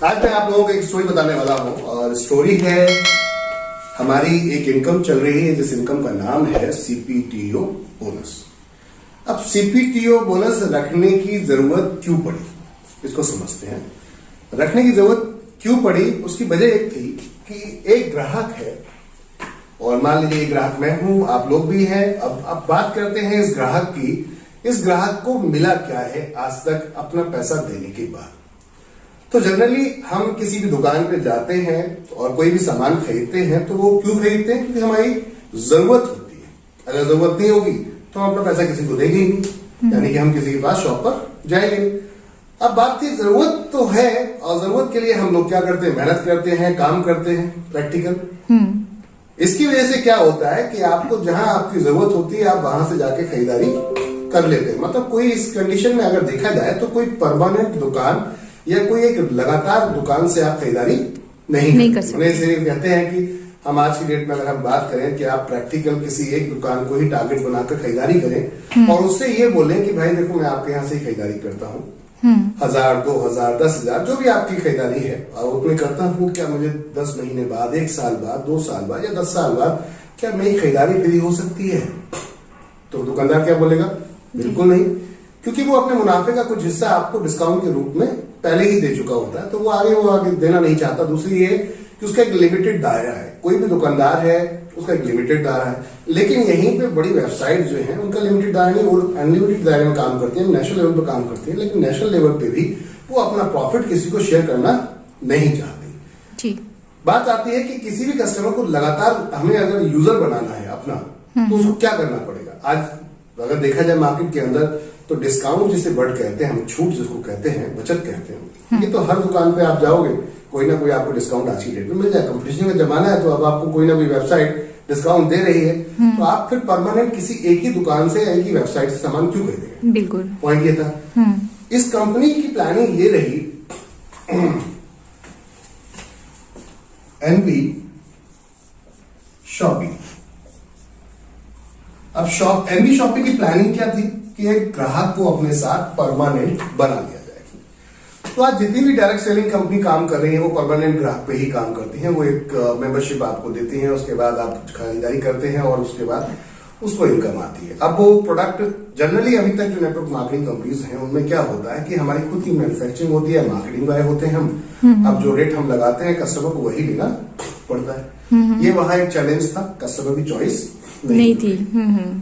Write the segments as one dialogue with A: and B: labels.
A: आज मैं आप लोगों को एक स्टोरी बताने वाला हूं और स्टोरी है हमारी एक इनकम चल रही है जिस इनकम का नाम है सीपीटीओ बोनस। अब सीपीटीओ बोनस रखने की जरूरत क्यों पड़ी इसको समझते हैं। रखने की जरूरत क्यों पड़ी उसकी वजह एक थी कि एक ग्राहक है और मान लीजिए ग्राहक मैं हूं, आप लोग भी हैं। अब बात करते हैं इस ग्राहक की। इस ग्राहक को मिला क्या है आज तक अपना पैसा देने के बाद। तो जनरली हम किसी भी दुकान पे जाते हैं और कोई भी सामान खरीदते हैं तो वो क्यों खरीदते हैं? क्योंकि हमारी जरूरत होती है। अगर जरूरत नहीं होगी तो हम अपना पैसा किसी को देंगे ही नहीं, यानी कि हम किसी के पास शॉप पर जाएंगे। अब बात थी जरूरत तो है और जरूरत के लिए हम लोग क्या करते हैं, मेहनत करते हैं, काम करते हैं, प्रैक्टिकल। इसकी वजह से क्या होता है कि आपको जहां आपकी जरूरत होती है आप वहां से जाके खरीदारी कर लेते हैं। मतलब कोई इस कंडीशन में अगर देखा जाए तो कोई परमानेंट दुकान या कोई एक लगातार दुकान से आप खरीदारी नहीं कर सकते। सिर्फ कहते हैं कि हम आज की डेट में अगर हम बात करें कि आप प्रैक्टिकल किसी एक दुकान को ही टारगेट बनाकर खरीदारी करें और उससे ये बोलें कि भाई देखो मैं आपके यहाँ से ही खरीदारी करता हूँ, 1000, 2000, 10,000 जो भी आपकी खरीदारी है और उसमें करता हूँ, क्या मुझे 10 महीने बाद, 1 साल बाद, 2 साल बाद या 10 साल बाद क्या मेरी खरीदारी फ्री हो सकती है? तो दुकानदार क्या बोलेगा? बिल्कुल नहीं, क्योंकि वो अपने मुनाफे का कुछ हिस्सा आपको डिस्काउंट के रूप में पहले ही दे चुका होता है, तो वो आगे देना नहीं चाहता। दूसरी ये कि उसका एक लिमिटेड दायरा है। कोई भी दुकानदार है उसका एक लिमिटेड दायरा है, लेकिन यहीं पे बड़ी वेबसाइट जो है उनका लिमिटेड दायरा नहीं, वो अनलिमिटेड दायरे में काम करती है, नेशनल लेवल पे काम करती है। लेकिन नेशनल लेवल पे भी वो अपना प्रॉफिट किसी को शेयर करना नहीं चाहती। बात आती है कि किसी भी कस्टमर को लगातार हमें अगर यूजर बनाना है अपना, तो उसको क्या करना पड़ेगा। आज अगर देखा जाए मार्केट के अंदर तो डिस्काउंट जिसे वर्ड कहते हैं, हम छूट जिसको कहते हैं, बचत कहते हैं, ये तो हर दुकान पे आप जाओगे कोई ना कोई आपको डिस्काउंट आज की डेट में मिल जाए। कंपटीशन का जमाना है तो अब आपको कोई ना कोई वेबसाइट डिस्काउंट दे रही है, तो आप फिर परमानेंट किसी एक ही दुकान से एक ही वेबसाइट से सामान क्यों खरीदेंगे?
B: बिल्कुल,
A: पॉइंट ये था। इस कंपनी की प्लानिंग ये रही एनबी शॉपिंग। अब एनबी शॉपिंग की प्लानिंग क्या थी कि एक ग्राहक को अपने साथ परमानेंट बना लिया जाए। तो आज जितनी भी डायरेक्ट सेलिंग कंपनी काम कर रही है वो परमानेंट ग्राहक पे ही काम करती हैं। वो एक मेंबरशिप आपको देती हैं, उसके बाद आप खरीदारी करते हैं और उसके बाद उसको इनकम आती है। अब वो प्रोडक्ट जनरली अभी तक जो नेटवर्क मार्केटिंग कंपनीज हैं उनमें क्या होता है कि हमारी खुद की मैन्युफैक्चरिंग होती है, मार्केटिंग वाले होते हैं हम। अब जो रेट हम लगाते हैं कस्टमर को वही लेना पड़ता है। ये वहां एक चैलेंज था, कस्टमर की चॉइस नहीं थी।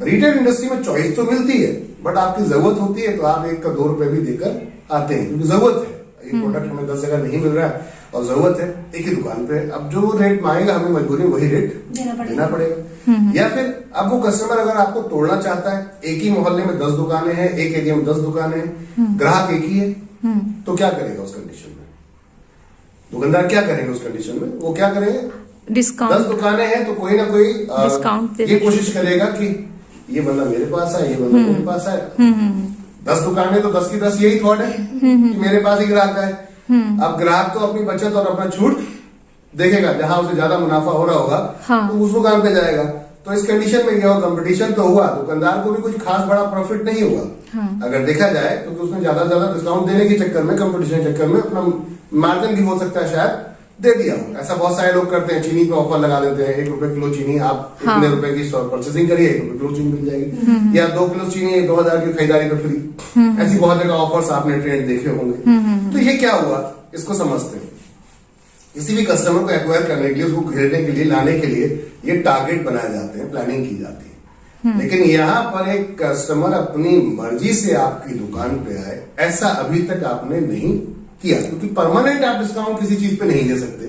A: रिटेल इंडस्ट्री में चॉइस तो मिलती है बट आपकी जरूरत होती है तो आप 1 का 2 रुपए भी देकर आते हैं, क्योंकि जरूरत है। एक प्रोडक्ट हमें 10 जगह नहीं मिल रहा है और जरूरत है एक ही दुकान पे। अब जो रेट मांगेगा हमें मजबूरी वही रेट देना पड़ेगा। या फिर अब वो कस्टमर अगर आपको तोड़ना चाहता है, एक ही मोहल्ले में 10 दुकानें हैं, एक एरिया में 10 दुकानें हैं, ग्राहक एक ही है, तो क्या करेगा उस कंडीशन में? दुकानदार क्या करेगा उस कंडीशन में? वो क्या करेगा? डिस्काउंट। 10 दुकानें हैं तो कोई ना कोई डिस्काउंट ये कोशिश करेगा कि ये बंदा मेरे पास है, ये बंदा मेरे पास है। 10 दुकानें तो 10 की 10 यही थॉट है कि मेरे पास ही ग्राहक है। अब ग्राहक तो अपनी बचत और अपना छूट देखेगा, जहां उसे ज्यादा मुनाफा हो रहा होगा तो उस दुकान पे जाएगा। तो इस कंडीशन में क्या हुआ? कंपटीशन तो हुआ, दुकानदार को भी कुछ खास बड़ा प्रॉफिट नहीं हुआ अगर देखा जाए, क्योंकि उसने ज्यादा डिस्काउंट देने के चक्कर में, कंपटीशन के चक्कर में अपना मार्जिन भी हो सकता है शायद दे दिया हो। ऐसा बहुत सारे लोग करते हैं, चीनी पे ऑफर लगा देते हैं, 1 रुपए किलो चीनी आप इतने रुपए की परचेसिंग करिए, 1 रुपए किलो चीनी मिल जाएगी, या 2 किलो चीनी 2000 की खरीदारी पे फ्री। ऐसी बहुत जगह ऑफर्स आपने ट्रेंड देखे होंगे। तो ये क्या हुआ इसको समझते हैं। किसी भी कस्टमर को एक्वायर करने के लिए, उसको खरीदने के लिए, लाने के लिए ये टारगेट बनाए जाते हैं, प्लानिंग की जाती है। लेकिन यहाँ पर एक कस्टमर अपनी मर्जी से आपकी दुकान पे आए, ऐसा अभी तक आपने नहीं किया, क्योंकि परमानेंट आप डिस्काउंट किसी चीज पे नहीं दे सकते।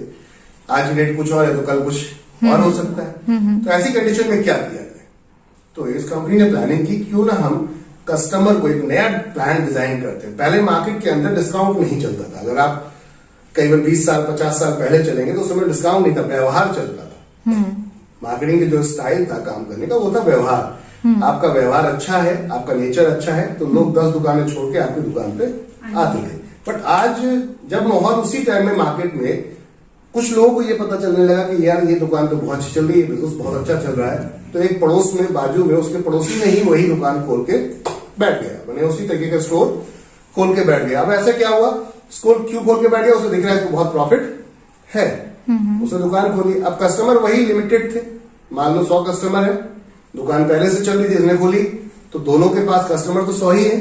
A: आज रेट कुछ और है तो कल कुछ और हो सकता है। तो ऐसी कंडीशन में क्या किया जाए? तो इस कंपनी ने प्लानिंग की, क्यों ना हम कस्टमर को एक नया प्लान डिजाइन करते हैं। पहले मार्केट के अंदर डिस्काउंट नहीं चलता था। अगर आप करीबन 20 साल 50 साल पहले चलेंगे तो उस समय डिस्काउंट नहीं था, व्यवहार चलता था। मार्केटिंग के जो स्टाइल था काम करने का वो था व्यवहार। आपका व्यवहार अच्छा है, आपका नेचर अच्छा है तो लोग 10 दुकानें छोड़ के आपकी दुकान पे आते थे। बट आज जब माहौल उसी टाइम में मार्केट में कुछ लोगों को ये पता चलने लगा कि यार ये दुकान तो बहुत अच्छी चल रही है, बिजनेस बहुत अच्छा चल रहा है, तो एक पड़ोस में, बाजू में उसके पड़ोसी ने ही वही दुकान खोल के बैठ गया, मैंने उसी तरीके का स्टोर खोल के बैठ गया। अब ऐसा क्या हुआ उसको क्यों खोल के बैठ गया, उसे दिख रहा है इसको बहुत प्रॉफिट है, उसने दुकान खोली। अब कस्टमर वही लिमिटेड थे, मान लो 100 कस्टमर है, दुकान पहले से चल रही थी, इसने खोली तो दोनों के पास कस्टमर तो 100 ही है,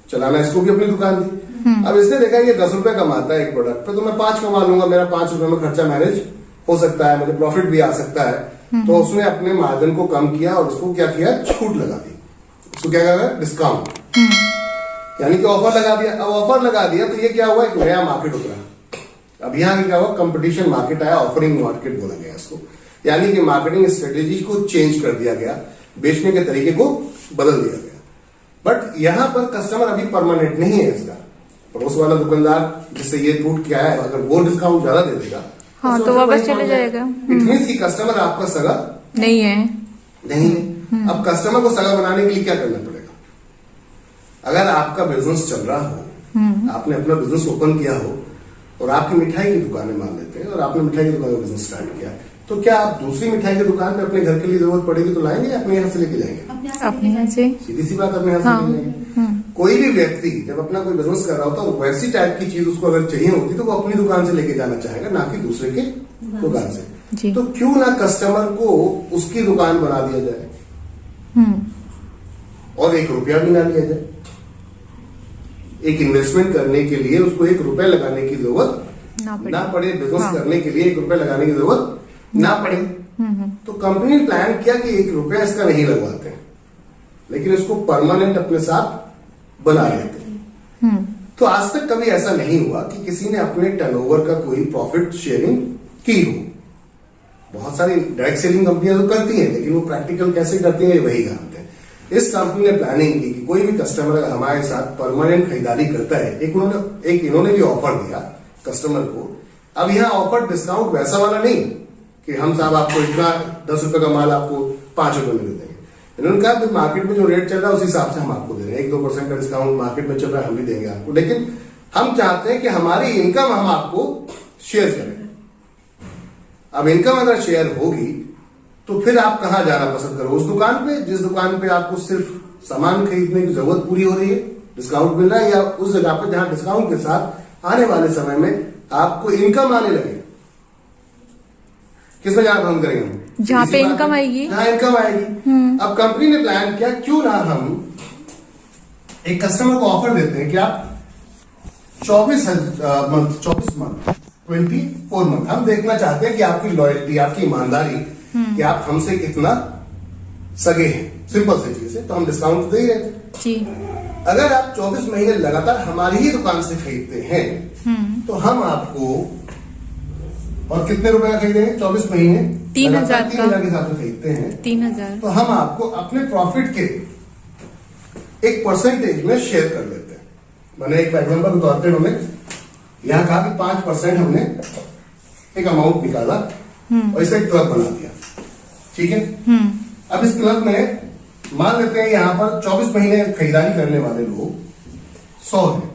A: चलाना इसको भी अपनी दुकान दी। अब इसने देखा ये 10 रुपए कमाता है एक प्रोडक्ट पे, तो मैं 5 कमा लूंगा, मेरा 5 रुपए में खर्चा मैनेज हो सकता है, मुझे प्रॉफिट भी आ सकता है। तो उसने अपने मार्जिन को कम किया और उसको क्या किया, छूट लगा दी, उसको क्या कहा, डिस्काउंट, यानी कि ऑफर लगा दिया। अब ऑफर लगा दिया तो ये क्या हुआ, एक नया मार्केट उतरा। अब यहाँ क्या हुआ, कंपटीशन मार्केट आया, ऑफरिंग मार्केट बोला गया इसको, यानी कि मार्केटिंग स्ट्रेटेजी को चेंज कर दिया गया, बेचने के तरीके को बदल दिया गया। बट यहां पर कस्टमर अभी परमानेंट नहीं है इसका। पड़ोस वाला दुकानदार जिससे ये टूट के आया है, अगर वो डिस्काउंट ज्यादा दे देगा
B: हाँ तो वापस चले जाएगा।
A: इतनी सी कस्टमर आपका सगा
B: नहीं है।
A: अब कस्टमर को सगा बनाने के लिए क्या करना पड़ेगा, अगर आपका बिजनेस चल रहा हो, आपने अपना बिजनेस ओपन किया हो और आपकी मिठाई की दुकानें मान लेते हैं और आपने मिठाई की दुकान का बिजनेस स्टार्ट किया, तो क्या आप दूसरी मिठाई की दुकान पे अपने घर के लिए जरूरत पड़ेगी तो लाएंगे या अपने यहाँ से लेके जाएंगे?
B: अपने यहाँ से।
A: सीधी सी बात, अपने यहाँ से लेके जाएंगे। कोई भी व्यक्ति जब अपना कोई बिजनेस कर रहा होता है और वैसी टाइप की चीज उसको अगर चाहिए होती तो वो अपनी दुकान से लेके जाना चाहेगा, ना कि दूसरे के दुकान से। तो क्यों ना कस्टमर को उसकी दुकान बना दिया जाए और 1 रुपया भी ना लिया जाए। एक इन्वेस्टमेंट करने के लिए उसको 1 रुपया लगाने की जरूरत ना पड़े, बिजनेस करने के लिए 1 रुपया लगाने की जरूरत ना पड़े। तो कंपनी ने प्लान किया कि 1 रुपया इसका नहीं लगवाते हैं, लेकिन इसको परमानेंट अपने साथ बना लेते हैं। तो आज तक कभी ऐसा नहीं हुआ कि किसी ने अपने टर्नओवर का कोई प्रॉफिट शेयरिंग की हो। बहुत सारी डायरेक्ट सेलिंग कंपनियां तो करती हैं, लेकिन वो प्रैक्टिकल कैसे करती हैं वही जानते हैं। इस कंपनी ने प्लानिंग की कि कोई भी कस्टमर अगर हमारे साथ परमानेंट खरीदारी करता है, एक इन्होंने भी ऑफर दिया कस्टमर को। अब यहाँ ऑफर डिस्काउंट वैसा वाला नहीं कि हम साहब आपको इतना 10 रुपए का माल आपको 5 रुपए में दे देंगे। इन्होंने कहा मार्केट में जो रेट चल रहा है उस हिसाब से हम आपको दे रहे हैं, 1-2% का डिस्काउंट मार्केट में चल रहा है, हम भी देंगे आपको, लेकिन हम चाहते हैं कि हमारी इनकम हम आपको शेयर करें। अब इनकम अगर शेयर होगी तो फिर आप कहां जाना पसंद करो, उस दुकान पे जिस दुकान पे आपको सिर्फ सामान खरीदने की जरूरत पूरी हो रही है, डिस्काउंट मिल रहा है, या उस जगह पे जहां डिस्काउंट के साथ आने वाले समय में आपको इनकम आने लगे। किसमें जाना पसंद करेंगे हम,
B: जहां पे इनकम आएगी,
A: जहां इनकम आएगी। अब कंपनी ने प्लान किया क्यों ना हम एक कस्टमर को ऑफर देते हैं कि आप 24 मंथ 24 मंथ हम देखना चाहते हैं कि आपकी लॉयल्टी, आपकी ईमानदारी, कि आप हमसे कितना सगे हैं। सिंपल सी चीज है, तो हम डिस्काउंट दे रहे थे। अगर आप 24 महीने लगातार हमारी ही दुकान से खरीदते हैं तो हम आपको, और कितने रुपए का खरीदेंगे, 24 महीने
B: 3,000
A: के हिसाब से खरीदते हैं
B: 3,000, तो
A: हम आपको अपने प्रॉफिट के एक परसेंटेज में शेयर कर लेते हैं। मैंने एक एग्जाम्पल के तौर पर उन्होंने यहाँ कहा कि 5% हमने एक अमाउंट निकाला और इसे एक क्लब बना दिया, ठीक है। अब इस क्लब में मान लेते हैं यहाँ पर 24 महीने खरीदारी करने वाले लोग 100 हैं,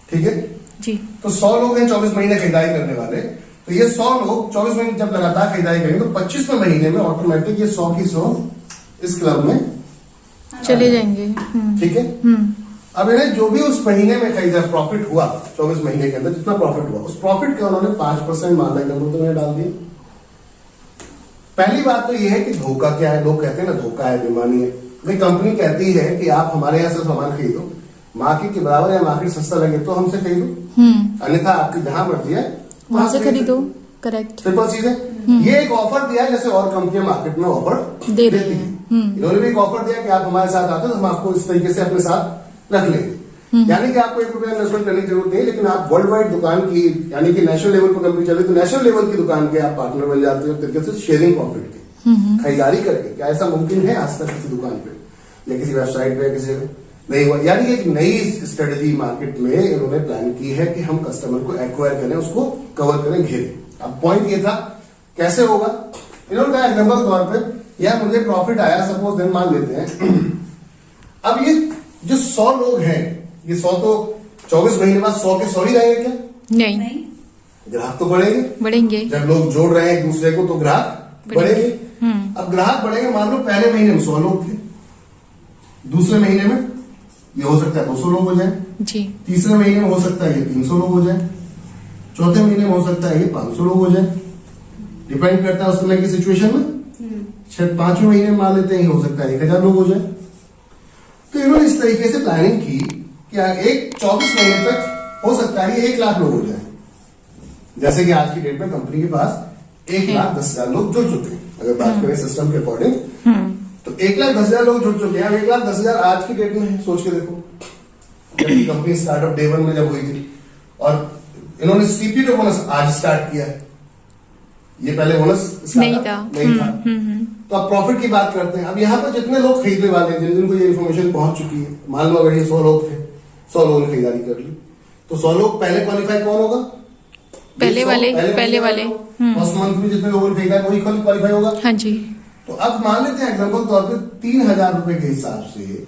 A: ठीक है
B: जी।
A: तो 100 लोग हैं 24 महीने खरीदारी करने वाले, तो ये 100 लोग 24 महीने जब लगातार खरीदारी करेंगे तो 25वें महीने में ऑटोमेटिक ये 100 की 100 इस क्लब में
B: चले जाएंगे,
A: ठीक है। अब इन्हें जो भी उस महीने में खरीदा प्रॉफिट हुआ, 24 महीने के अंदर जितना प्रॉफिट हुआ, उस प्रॉफिट का उन्होंने 5% मान लो में डाल दिया। पहली बात तो यह है कि धोखा क्या है, लोग कहते हैं ना धोखा है, बेईमानी है। भाई कंपनी कहती है कि आप हमारे यहाँ से सामान खरीदो, मार्केट के बराबर या मार्केट सस्ता लगे तो हमसे खरीदो, अन्यथा आपकी जहां मर्जी है
B: वहां से खरीदो। करेक्ट,
A: सिंपल चीज है। ये एक ऑफर दिया जैसे और कंपनियां मार्केट में ऑफर
B: दे रही है।
A: इन्होंने भी एक ऑफर दिया कि आप हमारे साथ आते हो तो हम आपको इस तरीके से अपने साथ रख लेंगे, यानी कि आपको 1 रुपया इन्वेस्टमेंट करने की जरूरत नहीं, लेकिन आप वर्ल्ड वाइड दुकान की, यानी कि नेशनल लेवल पर कंपनी चले तो नेशनल लेवल की दुकान के आप पार्टनर बन जाते हो, तरीके से शेयरिंग प्रॉफिट के खरीदारी करके। क्या ऐसा मुमकिन है आज तक किसी दुकान पे या किसी वेबसाइट पे या किसी नहीं हुआ? यानी एक नई स्ट्रेटेजी मार्केट में इन्होंने प्लान की है कि हम कस्टमर को एक्वायर करें, उसको कवर करें, घेरें। अब पॉइंट ये था कैसे होगा, इन्होंने कहा एग्जाम्पल के तौर पर या मुझे प्रॉफिट आया सपोज देन मान लेते हैं। अब ये जो 100 लोग हैं, ये 100 तो 24 महीने बाद 100 के 100 ही रहेंगे क्या?
B: नहीं,
A: ग्राहक तो बढ़ेंगे। जब लोग जोड़ रहे हैं एक दूसरे को तो ग्राहक बढ़ेंगे। अब ग्राहक बढ़ेंगे, मान लो पहले महीने में 100 लोग थे, दूसरे महीने में ये हो सकता है 200 लोग हो जाए,
B: जी।
A: तीसरे महीने में हो सकता है ये 300 लोग हो जाए, चौथे महीने में हो सकता है ये 500 लोग हो जाए, डिपेंड करता है उस समय की सिचुएशन में। पांचवें महीने में मान लेते हैं हो सकता है 1000 लोग हो जाए। तो इन्होंने इस तरीके से प्लानिंग की कि एक 24 महीने तक हो सकता है 1 लाख लोग हो जाए। जैसे कि आज की डेट में कंपनी के पास 1,10,000 लोग जुड़ चुके हैं, अगर बात करें सिस्टम के अकॉर्डिंग, तो 1,10,000 लोग जुड़ चुके हैं। अब 1,10,000 आज की डेट में है, सोच के देखो, जबकि कंपनी स्टार्टअप डे 1 में जब हुई थी, और इन्होंने सीपीटी बोनस आज स्टार्ट किया है, ये पहले बोनस
B: नहीं था।
A: तो अब प्रॉफिट की बात करते हैं। अब यहाँ पर जितने लोग खरीदने वाले हैं, जिन जिनको ये इन्फॉर्मेशन पहुंच चुकी है, मान लो अगर ये 100 लोग थे, 100 लोगों ने खरीदारी कर ली, तो 100 लोग पहले क्वालिफाई कौन होगा?
B: पहले वाले।
A: फर्स्ट मंथ में जितने लोगों ने खरीदा वही क्वालिफाई होगा।
B: हाँ जी।
A: तो अब मान लेते हैं एग्जाम्पल तौर पर 3,000 रुपए के हिसाब से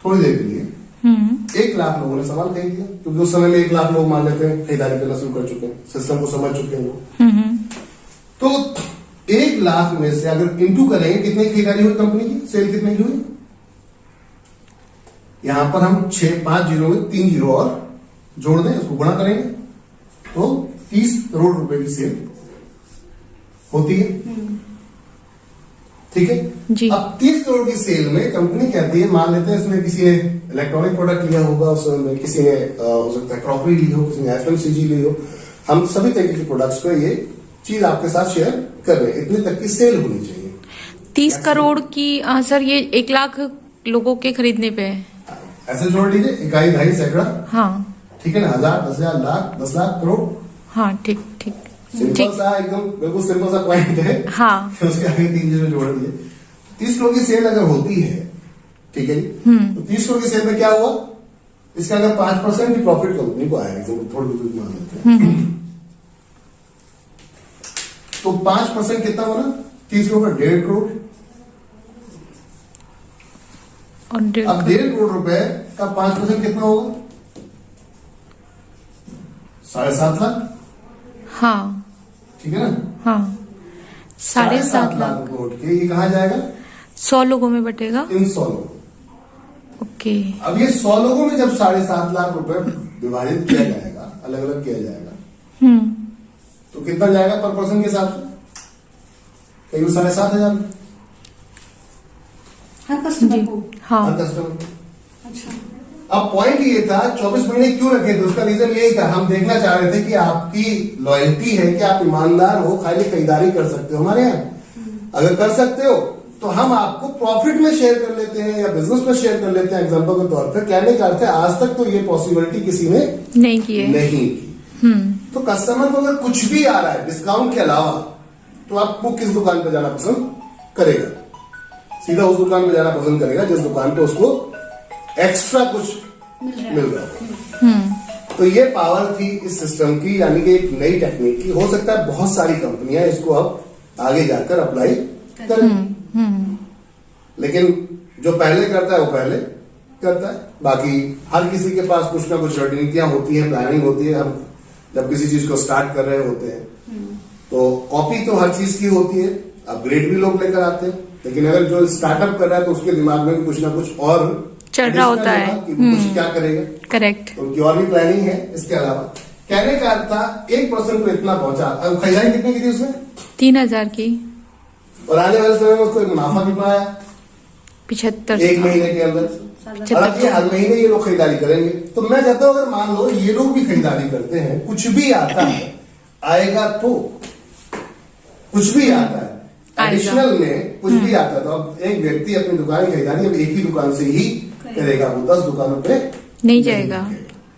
A: थोड़ी देर के लिए 1 लाख लोगों ने सामान खरीद लिया, क्योंकि उस समय में 1 लाख लोग मान लेते हैं खरीदारी करना शुरू कर चुके हैं, सिस्टम को समझ चुके हैं लोग। तो 1 लाख में से अगर इंटू करेंगे कितनी खरीदारी हुई कंपनी की, सेल कितने की हुई? यहां पर हम 5 जीरो में 3 जीरो और जोड़ दें, उसको गुणा करेंगे तो 30 करोड़ रुपए की सेल होती है। ठीक है
B: जी।
A: अब 30 करोड़ की सेल में कंपनी कहती है, मान लेते हैं इसमें किसी ने इलेक्ट्रॉनिक प्रोडक्ट लिया होगा, उसमें किसी ने हो सकता है क्रॉकरी ली हो, किसी ने एफएमसीजी ली हो, हम सभी तरीके के प्रोडक्ट्स पे ये चीज आपके साथ शेयर कर रहे हैं। इतने तक की सेल होनी चाहिए।
B: 30 करोड़ की सर, ये 1 लाख लोगों के खरीदने पे है।
A: ऐसे जोड़ लीजिए, इकाई, दहाई, सैकड़ा।
B: हाँ
A: ठीक है ना, 1000, 10,000, लाख, 10 लाख, करोड़।
B: हाँ ठीक ठीक
A: सिंपल सा, एकदम बिल्कुल सिंपल सा पॉइंट है।
B: हाँ।
A: उसके आगे 3 जीरो जोड़ दिए। 30 करोड़ की सेल अगर होती है, ठीक है जी, तो 30 करोड़ की सेल में क्या हुआ, इसका अगर 5% भी प्रॉफिट कंपनी को आया, थोड़ी बहुत मान लेते हैं, तो 5% कितना बना? 30 करोड़ का 1.5 करोड़।
B: और
A: अब 1.5 करोड़ रुपए का 5% कितना होगा? 7.5 लाख।
B: हाँ
A: ठीक है ना?
B: हाँ 7.5 लाख
A: रुपए उठ के ये कहा जाएगा?
B: 100 लोगों में बटेगा।
A: इन 100 लोग।
B: ओके।
A: अब ये 100 लोगों में जब 7.5 लाख रुपए विभाजित किया जाएगा, अलग अलग किया जाएगा, तो कितना जाएगा पर पर्सन के हिसाब से? कहीं 7,500
C: हर कस्टमर को।
B: हाँ।
A: हर कस्टमर।
C: अच्छा।
A: अब पॉइंट ये था 24 महीने क्यों रखे थे, उसका रीजन यही था, हम देखना चाह रहे थे कि आपकी लॉयल्टी है कि आप ईमानदार हो, खाली खरीदारी कर सकते हो हमारे यहाँ। अगर कर सकते हो तो हम आपको प्रॉफिट में शेयर कर लेते हैं या बिजनेस में शेयर कर लेते हैं। एग्जांपल के तौर पर कहने का अर्थ है, आज तक तो ये पॉसिबिलिटी किसी ने
B: नहीं की है।
A: नहीं की। तो कस्टमर को अगर कुछ भी आ रहा है डिस्काउंट के अलावा, तो आपको किस दुकान पर जाना पसंद करेगा? सीधा उस दुकान पर जाना पसंद करेगा जिस दुकान पे उसको एक्स्ट्रा कुछ मिल रहा है। तो ये पावर थी इस सिस्टम की, यानी कि एक नई टेक्निक की। हो सकता है बहुत सारी कंपनियां इसको अब आगे जाकर अप्लाई करें, लेकिन जो पहले करता है वो पहले करता है। बाकी हर किसी के पास कुछ ना कुछ रणनीतियां होती हैं, प्लानिंग होती है। हम जब किसी चीज को स्टार्ट कर रहे होते हैं तो कॉपी तो हर चीज की होती है, अपग्रेड भी लोग लेकर आते हैं, लेकिन अगर जो स्टार्टअप कर रहा है तो उसके दिमाग में भी कुछ ना कुछ और
B: चल रहा होता है
A: कि कुछ क्या करेगा।
B: करेक्ट।
A: तो उनकी और भी प्लानिंग है। इसके अलावा कहने का अर्थ था 1% को इतना पहुंचा। अब खरीदारी कितनी की थी उसने?
B: 3,000 की।
A: और आने वाले समय में उसको एक मुनाफा कितना आया?
B: 75।
A: 1 महीने के अंदर। और अब ये हर महीने ये लोग खरीदारी करेंगे। तो मैं कहता हूं अगर मान लो ये लोग भी खरीदारी करते हैं, कुछ भी आता है, आएगा तो कुछ भी आता है एडिशनल में, कुछ भी आता है, तो अब एक व्यक्ति अपनी दुकान की खरीदारी अब एक ही दुकान से ही करेगा, वो 10 दुकानों पे
B: नहीं जाएगा।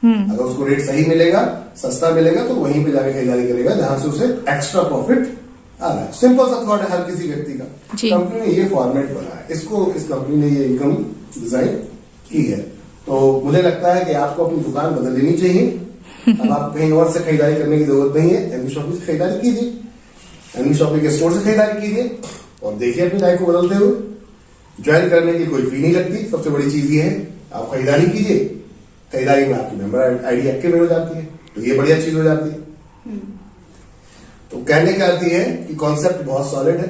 A: अगर उसको रेट सही मिलेगा, सस्ता मिलेगा, तो वहीं पे जाके खरीदारी करेगा जहां से उसे एक्स्ट्रा प्रॉफिट आ रहा है। सिंपल सा थॉट है हर किसी व्यक्ति का। कंपनी ने ये फॉर्मेट बनाया, इसको इस कंपनी ने ये इनकम डिजाइन की है। तो मुझे लगता है कि आपको अपनी दुकान बदल लेनी चाहिए। अब आप कहीं और से खरीदारी करने की जरूरत नहीं है, एमवी शॉपिंग से खरीदारी कीजिए, एमवी शॉपिंग के स्टोर से खरीदारी कीजिए और देखिए अपनी लाइफ को बदलते हुए। ज्वाइन करने की कोई फी नहीं लगती। सबसे बड़ी चीज ये है, आप खरीदारी कीजिए, खरीदारी में आपकी मेंबर आईडी एक्टिव हो जाती है, तो ये बढ़िया चीज हो जाती है। तो कहने का अर्थ है कि कॉन्सेप्ट बहुत सॉलिड है,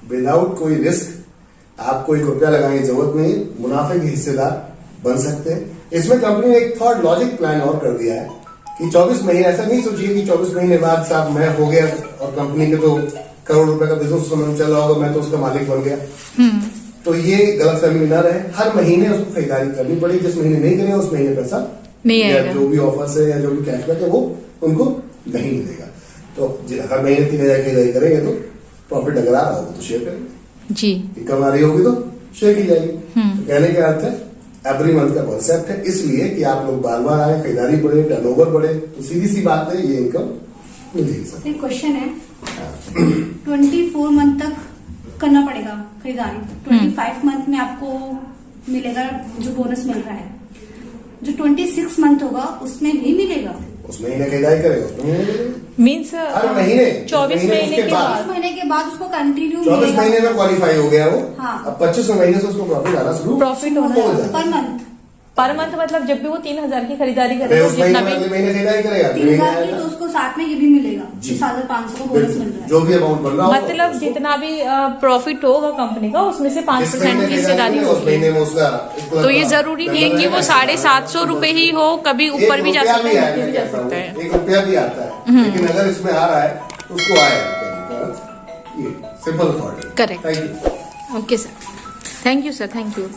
A: विदाउट कोई रिस्क आपको 1 रुपया लगाने की जरूरत नहीं है, मुनाफे के हिस्सेदार बन सकते हैं। इसमें कंपनी ने एक थॉट लॉजिक प्लान और कर दिया है कि 24 महीने, ऐसा नहीं सोचिए कि 24 महीने बाद साहब मैं हो गया और कंपनी के तो करोड़ रुपए का बिजनेस उस समय चल रहा होगा, मैं तो उसका मालिक बन गया। तो ये गलत फहमी न रहे, हर महीने उसको खरीदारी करनी पड़ेगी। जिस महीने नहीं करेगा उस महीने पैसा
B: नहीं
A: या
B: आएगा।
A: जो भी ऑफर्स है या जो भी कैशबैक है वो उनको नहीं मिलेगा। तो हर महीने 3,000 खरीदारी करेंगे तो प्रॉफिट अगर आ रहा होगा तो शेयर करेंगे,
B: जी।
A: इनकम आ रही होगी तो शेयर की जाएगी। तो कहने का अर्थ है एवरी मंथ का कॉन्सेप्ट है, इसलिए कि आप लोग बार बार आए, खरीदारी बढ़े, टर्नओवर बढ़े, तो सीधी सी बात है ये इनकम मिलेगी सर।
C: एक क्वेश्चन है, 24 मंथ तक करना पड़ेगा खरीदारी, 25 मंथ में आपको मिलेगा जो बोनस मिल रहा है, जो 26 मंथ होगा उसमें भी मिलेगा।
A: उस महीने खरीदारी करेगा उस महीने मिलेगा।
B: मीन्स
A: हर महीने
B: 24 महीने के बाद
C: 24 महीने के बाद उसको कंटिन्यू
A: 24 महीने में क्वालिफाई हो गया वो।
C: हाँ।
A: अब 25 महीने से उसको प्रॉफिट आना शुरू
B: प्रॉफिट होना
A: हो जाता
C: पर
A: है।
C: मंथ
B: पर मंथ, मतलब जब भी वो 3,000 की खरीदारी
A: फिर
B: करेगा
A: उस महीने
B: जितना
A: में अगले
B: भी।
A: महीने खरीदारी करेगा,
C: 3,000 की
A: आएगा।
C: तो उसको साथ में ये भी मिलेगा,
A: जी।
C: 7,500 का बोनस मिल रहा है।
A: जो भी अमाउंट बन रहा होगा
B: मतलब
A: उसको
B: जितना भी प्रॉफिट होगा कंपनी का उसमें से
A: जिस
B: 5%
A: महीने
B: की
A: खरीदारी
B: हिस्सेदारी
A: करेगा, उस
B: होगी।
A: महीने में उसका
B: तो ये जरूरी नहीं है कि वो 750 रुपए ही हो, कभी ऊपर भी जा सकता है, नीचे भी जा सकता है।
A: 1 रुपया भी आता है, लेकिन अगर इसमें आ रहा है तो उसको आएगा। ये सिंपल थॉट है।
B: Correct.
A: Thank you.
B: Okay sir, thank you sir, thank you.